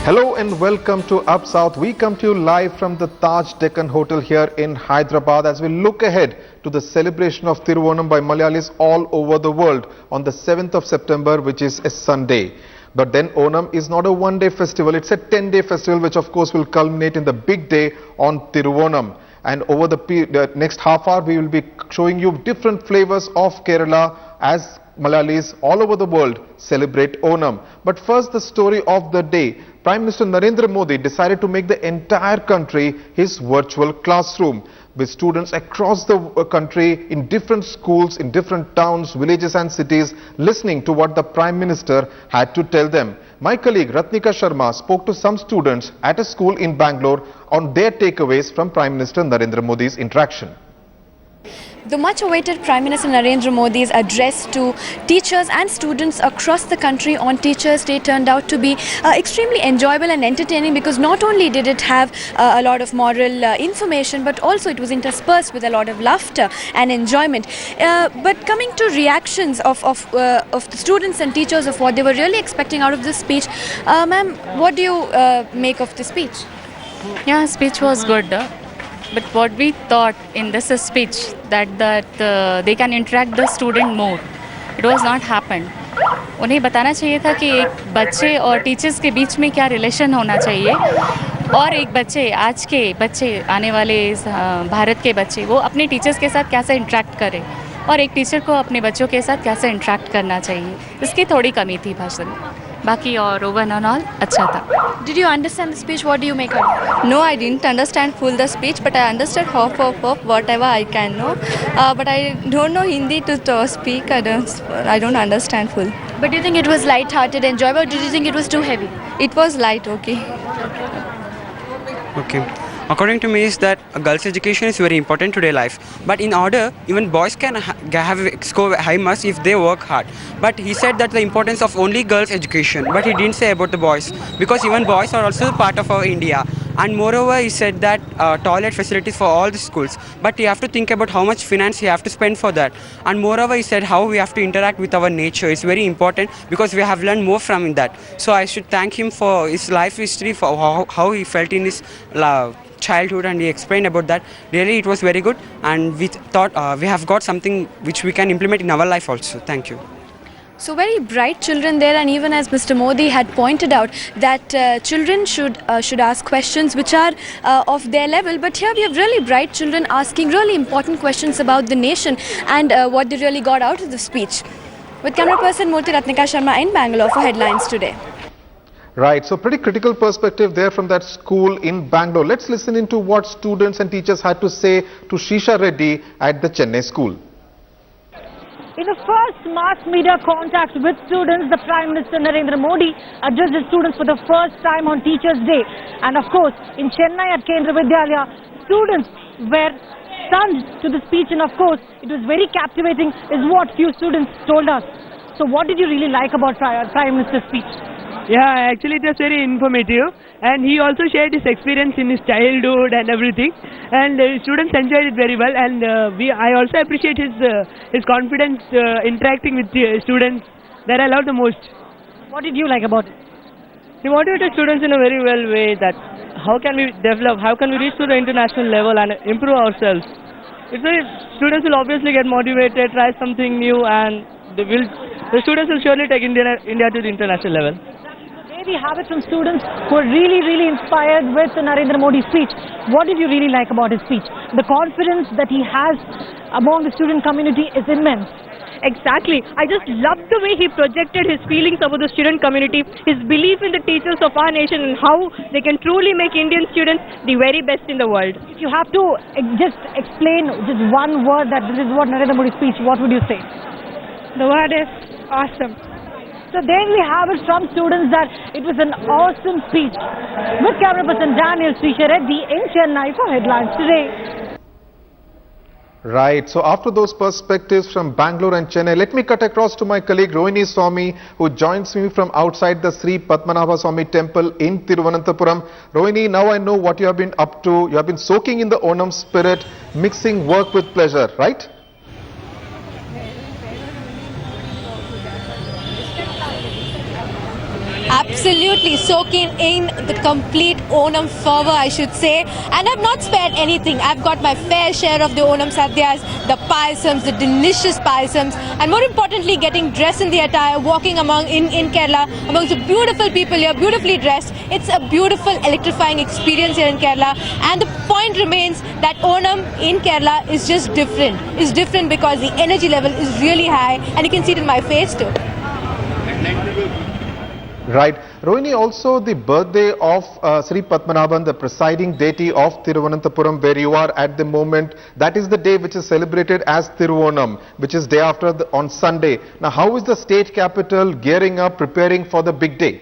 Hello and welcome to Up South. We come to you live from the Taj Deccan Hotel here in Hyderabad as we look ahead to the celebration of Onam by Malayalis all over the world on the 7th of September, which is a Sunday. But then Onam is not a one-day festival, it's a 10-day festival which of course will culminate in the big day on Onam. And over the next half hour we will be showing you different flavors of Kerala as Malayalis all over the world celebrate Onam. But first, the story of the day. Prime Minister Narendra Modi decided to make the entire country his virtual classroom, with students across the country in different schools, in different towns, villages and cities listening to what the Prime Minister had to tell them. My colleague Ratnika Sharma spoke to some students at a school in Bangalore on their takeaways from Prime Minister Narendra Modi's interaction. The much-awaited Prime Minister Narendra Modi's address to teachers and students across the country on Teachers' Day turned out to be extremely enjoyable and entertaining, because not only did it have a lot of moral information, but also it was interspersed with a lot of laughter and enjoyment. But coming to reactions of the students and teachers of what they were really expecting out of this speech, ma'am, what do you make of the speech? Yeah, speech was good. But what we thought in this speech that they can interact the student more, it was not happened. उन्हें बताना चाहिए था कि एक बच्चे और teachers के बीच में क्या रिलेशन होना चाहिए, और एक बच्चे, आज के बच्चे, आने वाले भारत के बच्चे, वो अपने टीचर्स के साथ कैसे इंटरेक्ट करें, और एक टीचर को अपने बच्चों के साथ कैसे इंटरेक्ट करना चाहिए, इसकी थोड़ी कमी थी भाषण में. बाकी और ओवर एंड ऑल अच्छा था. Did you understand the speech? What do you make of it? No, I didn't understand full the speech, but I understood half of whatever I can know. But I don't know Hindi to speak. I don't understand full. But do you think it was light-hearted, enjoyable, or did you think it was too heavy? It was light, okay. Okay. According to me, is that girls' education is very important today life. But in order, even boys can score high marks if they work hard. But he said that the importance of only girls' education. But he didn't say about the boys, because even boys are also part of our India. And moreover, he said that toilet facilities for all the schools. But you have to think about how much finance you have to spend for that. And moreover, he said how we have to interact with our nature. It's very important, because we have learned more from that. So I should thank him for his life history, for how he felt in his childhood, and he explained about that. Really, it was very good, and we thought we have got something which we can implement in our life also. Thank you. So very bright children there, and even as Mr. Modi had pointed out that children should ask questions which are of their level. But here we have really bright children asking really important questions about the nation and what they really got out of the speech. With camera person Murthy Ratnika Sharma in Bangalore for Headlines Today. Right, so pretty critical perspective there from that school in Bangalore. Let's listen into what students and teachers had to say to Shisha Reddy at the Chennai school. In the first mass media contact with students, the Prime Minister Narendra Modi addressed the students for the first time on Teachers' Day. And of course, in Chennai at Kendra Vidyalaya, students were stunned to the speech, and of course, it was very captivating is what few students told us. So what did you really like about Prime Minister's speech? Yeah, actually it was very informative, and he also shared his experience in his childhood and everything, and students enjoyed it very well, and I also appreciate his confidence interacting with the students. That I love the most. What did you like about it? He motivated students in a very well way, that how can we develop, how can we reach to the international level and improve ourselves. Students will obviously get motivated, try something new, and the students will surely take India to the international level. We have it from students who are really inspired with Narendra Modi's speech. What did you really like about his speech? The confidence that he has among the student community is immense. Exactly. I just loved the way he projected his feelings about the student community, his belief in the teachers of our nation, and how they can truly make Indian students the very best in the world. If you have to just explain just one word that this is what Narendra Modi's speech, what would you say? The word is awesome. So there we have it from students that it was an awesome speech. With camera person Daniel Srisha Reddy in Chennai for Headlines Today. Right, so after those perspectives from Bangalore and Chennai, let me cut across to my colleague Rohini Swami, who joins me from outside the Sri Padmanabha Swami temple in Thiruvananthapuram. Rohini, now I know what you have been up to. You have been soaking in the Onam spirit, mixing work with pleasure, right? Absolutely soaking in the complete Onam fervor, I should say. And I've not spared anything. I've got my fair share of the Onam sadhyas, the payasams, the delicious payasams, and more importantly, getting dressed in the attire, walking in Kerala amongst the beautiful people here, beautifully dressed. It's a beautiful, electrifying experience here in Kerala. And the point remains that Onam in Kerala is just different. It's different because the energy level is really high, and you can see it in my face too. Right. Rohini, also the birthday of Sri Padmanabhan, the presiding deity of Thiruvananthapuram, where you are at the moment, that is the day which is celebrated as Thiruvonam, which is day after on Sunday. Now, how is the state capital gearing up, preparing for the big day?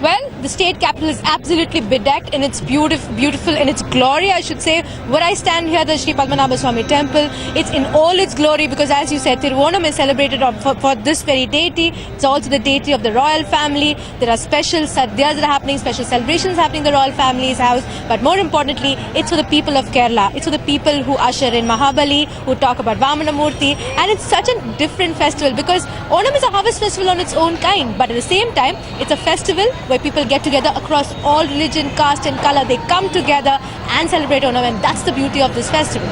Well, the state capital is absolutely bedecked in its beautiful in its glory, I should say. Where I stand here, the Sri Padmanabha Swami temple, it's in all its glory because, as you said, Thiruvonam is celebrated for this very deity. It's also the deity of the royal family. There are special sadhyas that are happening, special celebrations happening in the royal family's house. But more importantly, it's for the people of Kerala. It's for the people who usher in Mahabali, who talk about Vamanamurti. And it's such a different festival because Onam is a harvest festival on its own kind. But at the same time, it's a festival where people get together across all religion, caste and color. They come together and celebrate Onam, and that's the beauty of this festival.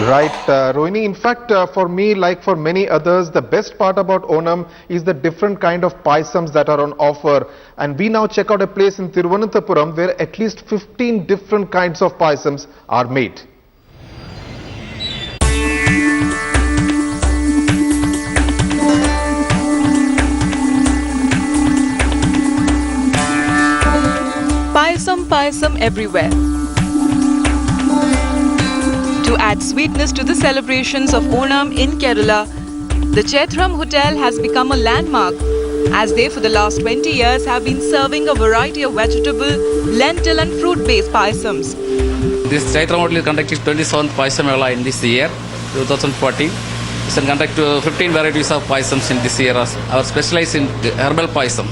Right, Rohini, in fact, for me, like for many others, the best part about Onam is the different kind of payasams that are on offer. And we now check out a place in Thiruvananthapuram where at least 15 different kinds of payasams are made. Payasam everywhere. To add sweetness to the celebrations of Onam in Kerala, the Chaitram Hotel has become a landmark as they for the last 20 years have been serving a variety of vegetable, lentil and fruit-based payasams. This Chaitram Hotel is conducting 27th Payasam Mela in this year, 2014. It's conduct 15 varieties of payasams in this year. Our specialize in herbal payasam.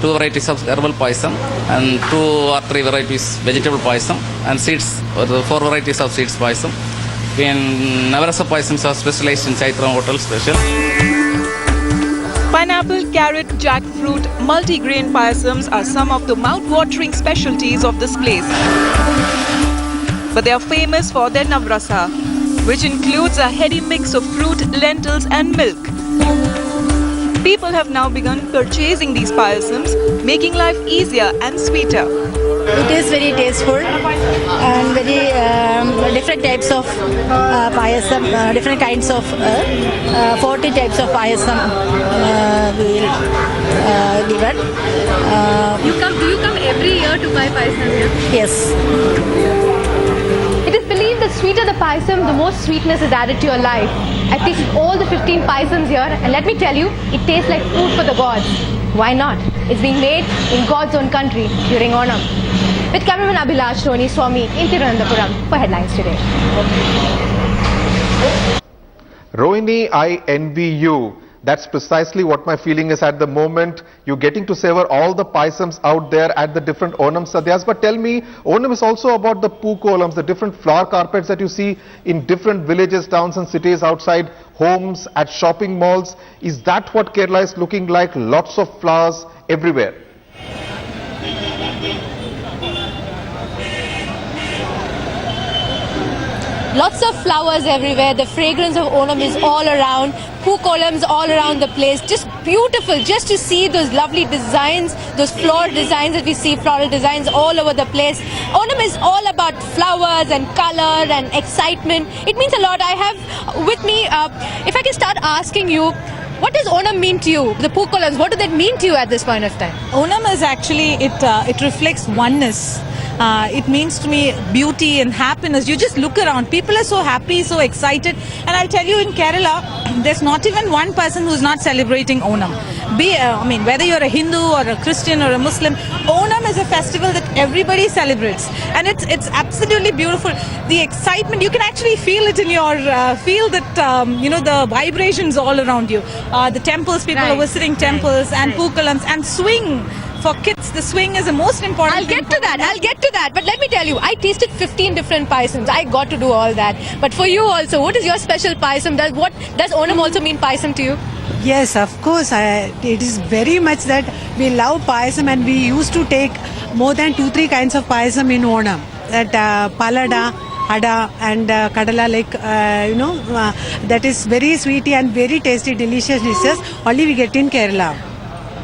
2 varieties of herbal payasam and 2 or 3 varieties vegetable payasam and seeds, or 4 varieties of seeds payasam. In Navarasa payasams are specialized in Chaitram Hotel special. Pineapple, carrot, jackfruit, multi-grain payasams are some of the mouth-watering specialties of this place. But they are famous for their navrasa, which includes a heady mix of fruit, lentils and milk. People have now begun purchasing these payasams, making life easier and sweeter. It is very tasteful and very different types of payasam, different kinds of 40 types of payasam we will given. Do you come every year to buy payasam here? Yes. It is believed that sweeter the payasam, the more sweetness is added to your life. I tasted all the 15 payasams here, and let me tell you, it tastes like food for the gods. Why not? It's being made in God's own country during Onam. With cameraman Abhilash Roni Swami in Thiruvananthapuram for Headlines Today. Rohini, I envy you. That's precisely what my feeling is at the moment. You're getting to savor all the payasams out there at the different Onam sadhyas. But tell me, Onam is also about the pookolams, the different flower carpets that you see in different villages, towns and cities, outside homes, at shopping malls. Is that what Kerala is looking like? Lots of flowers everywhere. Lots of flowers everywhere. The fragrance of Onam is all around. Pookolams all around the place. Just beautiful. Just to see those lovely designs, those floral designs that we see, floral designs all over the place. Onam is all about flowers and color and excitement. It means a lot. I have with me, if I can start asking you, what does Onam mean to you? The pookolams, what do that mean to you at this point of time? Onam is actually, it reflects oneness. It means to me beauty and happiness. You just look around. People are so happy, so excited. And I'll tell you, in Kerala, there's not even one person who's not celebrating Onam. Whether you're a Hindu or a Christian or a Muslim, Onam is a festival that everybody celebrates. And it's absolutely beautiful. The excitement, you can actually feel it in your, feel that, the vibrations all around you. The temples, people are visiting temples and pookolams and swing. For kids, the swing is the most important I'll thing get to that. But let me tell you, I tasted 15 different payasams. I got to do all that. But for you also, what is your special payasam? Does Onam also mean payasam to you? Yes, of course. It is very much that we love payasam, and we used to take more than 2-3 kinds of payasam in Onam. That palada, ada and kadala, like that is very sweety and very tasty, delicious dishes. Only we get in Kerala.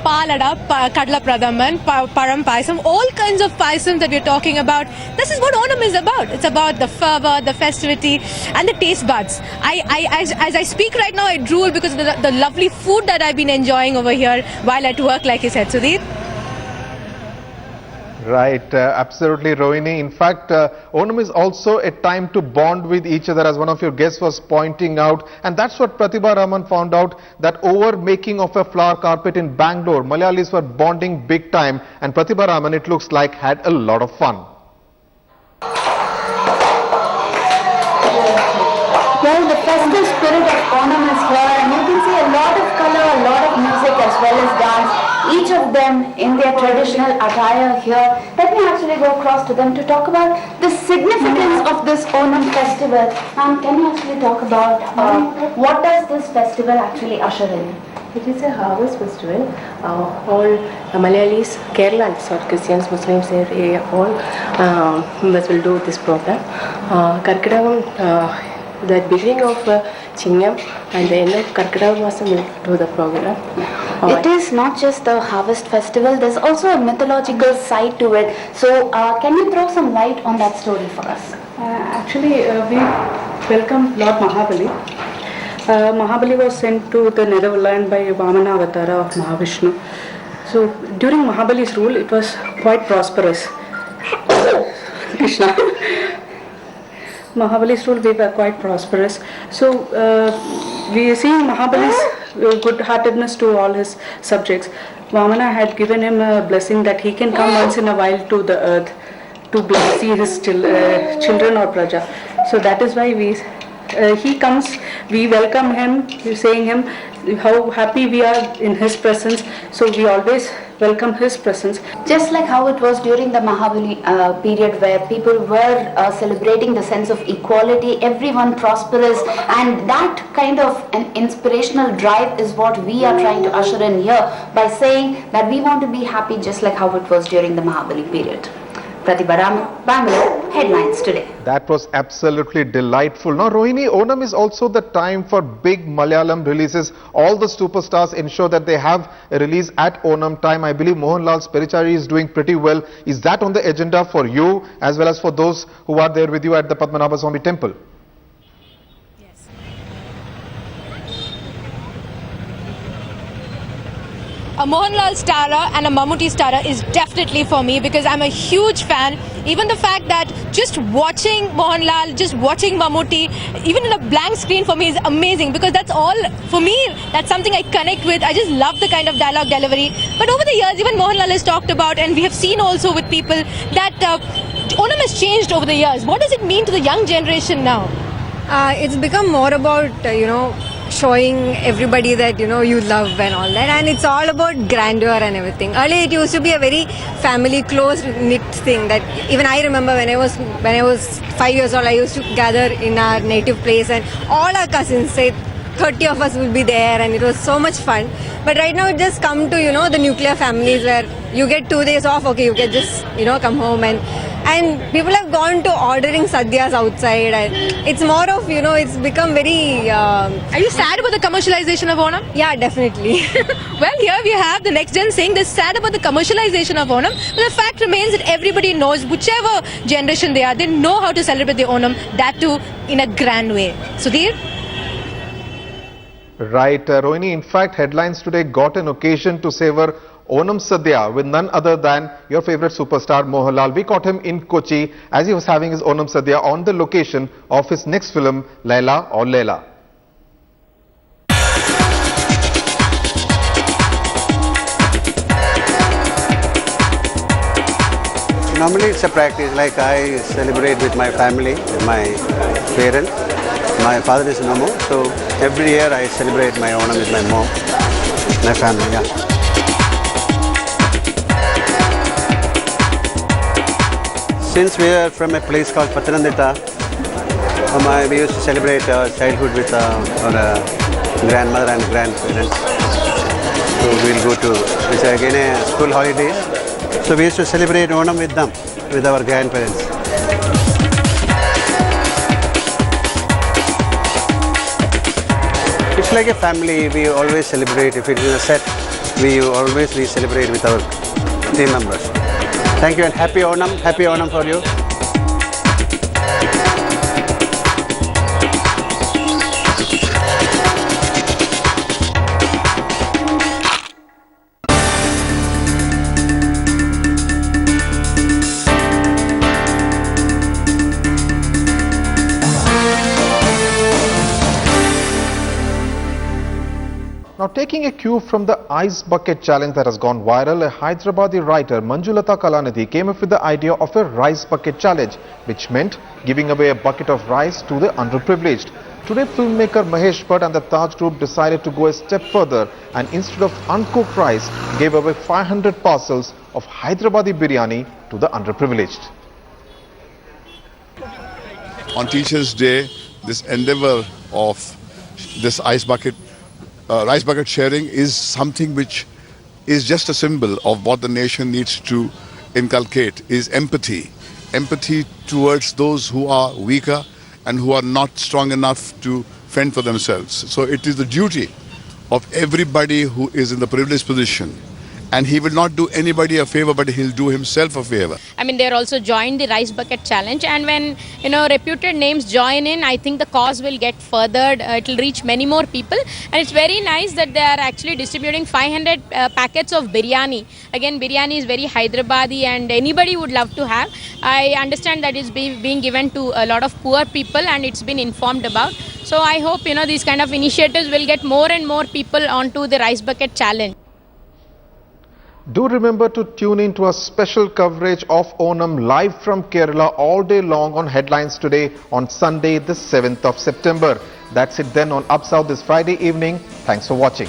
Palada, kadla pradaman, param payasam, all kinds of payasam that we're talking about. This is what Onam is about. It's about the fervor, the festivity and the taste buds. As I speak right now, I drool because of the lovely food that I've been enjoying over here while at work, like you said, Sudhir. Right, absolutely, Rohini. In fact, Onam is also a time to bond with each other, as one of your guests was pointing out. And that's what Pratibha Raman found out, that over making of a flower carpet in Bangalore, Malayalis were bonding big time. And Pratibha Raman, it looks like, had a lot of fun. Well, the festive spirit of Onam is here, and you can see a lot of color, a lot of music as well as dance. Each of them in their traditional attire here. Let me actually go across to them to talk about the significance of this Onam festival. Can you actually talk about what does this festival actually usher in? It is a harvest festival. All Malayalis, Kerala and South Christians, Muslims, all members will do this program. Karkidagam, the beginning of Chingam and the end of Karkidagam will do the program. It is not just the harvest festival, there's also a mythological side to it. So can you throw some light on that story for us? Actually, we welcome Lord Mahabali. Mahabali was sent to the Netherlands by Vamana Avatara of Mahavishnu. So during Mahabali's rule, it was quite prosperous. Krishna. Mahabali's rule, we were quite prosperous. So we are seeing Mahabali's good-heartedness to all his subjects. Vamana had given him a blessing that he can come once in a while to the earth to see his children or praja. So that is why he comes, we welcome him, saying him how happy we are in his presence. So we always welcome his presence. Just like how it was during the Mahabali period, where people were celebrating the sense of equality, everyone prosperous, and that kind of an inspirational drive is what we are trying to usher in here by saying that we want to be happy just like how it was during the Mahabali period. Pratibha Raman, Bangalore, headlines today. That was absolutely delightful. Now, Rohini, Onam is also the time for big Malayalam releases. All the superstars ensure that they have a release at Onam time. I believe Mohanlal's Perichari is doing pretty well. Is that on the agenda for you as well as for those who are there with you at the Padmanabha Swami temple? A Mohanlal starrer and a Mammootty starrer is definitely for me because I'm a huge fan. Even the fact that just watching Mohanlal, just watching Mammootty, even in a blank screen for me is amazing because that's all, for me, that's something I connect with. I just love the kind of dialogue delivery. But over the years, even Mohanlal has talked about, and we have seen also with people, that Onam has changed over the years. What does it mean to the young generation now? It's become more about, showing everybody that you love and all that, and it's all about grandeur and everything. Earlier it used to be a very family close knit thing that even I remember when I was 5 years old, I used to gather in our native place and all our cousins, say 30 of us would be there, and it was so much fun. But right now it just come to the nuclear families where you get 2 days off, okay, you can just come home, and people have gone to ordering sadhyas outside, and it's more of it's become very Are you sad about the commercialization of Onam? Yeah, definitely. Well, here we have the next gen saying they're sad about the commercialization of Onam, but the fact remains that everybody knows, whichever generation they are, they know how to celebrate the Onam, that too in a grand way. Sudhir? Right, Rohini, in fact, headlines today got an occasion to savor Onam Sadhya with none other than your favorite superstar Mohanlal. We caught him in Kochi as he was having his Onam Sadhya on the location of his next film, Laila or Leila. Normally it's a practice, like I celebrate with my family, with my parents. My father is Namo, so every year I celebrate my Onam with my mom, my family, yeah. Since we are from a place called Pathanamthitta, we used to celebrate childhood with our grandmother and grandparents. So we'll go to, it's again a school holidays. So we used to celebrate Onam with them, with our grandparents. It's like a family, we always celebrate. If it is a set, we celebrate with our team members. Thank you and happy Onam for you. Now, taking a cue from the ice bucket challenge that has gone viral, a Hyderabadi writer Manjulata Kalanidhi came up with the idea of a rice bucket challenge, which meant giving away a bucket of rice to the underprivileged. Today, filmmaker Mahesh Bhatt and the Taj Group decided to go a step further and instead of uncooked rice, gave away 500 parcels of Hyderabadi biryani to the underprivileged. On Teachers' Day, this endeavor of this rice bucket sharing is something which is just a symbol of what the nation needs to inculcate, is empathy. Empathy towards those who are weaker and who are not strong enough to fend for themselves. So it is the duty of everybody who is in the privileged position, and he will not do anybody a favor, but he'll do himself a favor. I mean, they're also joined the rice bucket challenge, and when reputed names join in, I think the cause will get furthered. It will reach many more people, and it's very nice that they are actually distributing 500 packets of biryani. Again, biryani is very Hyderabadi, and anybody would love to have. I understand that it's being given to a lot of poor people, and it's been informed about. So I hope these kind of initiatives will get more and more people onto the rice bucket challenge. Do remember to tune in to a special coverage of Onam live from Kerala all day long on Headlines Today on Sunday, the 7th of September. That's it then on Up South this Friday evening. Thanks for watching.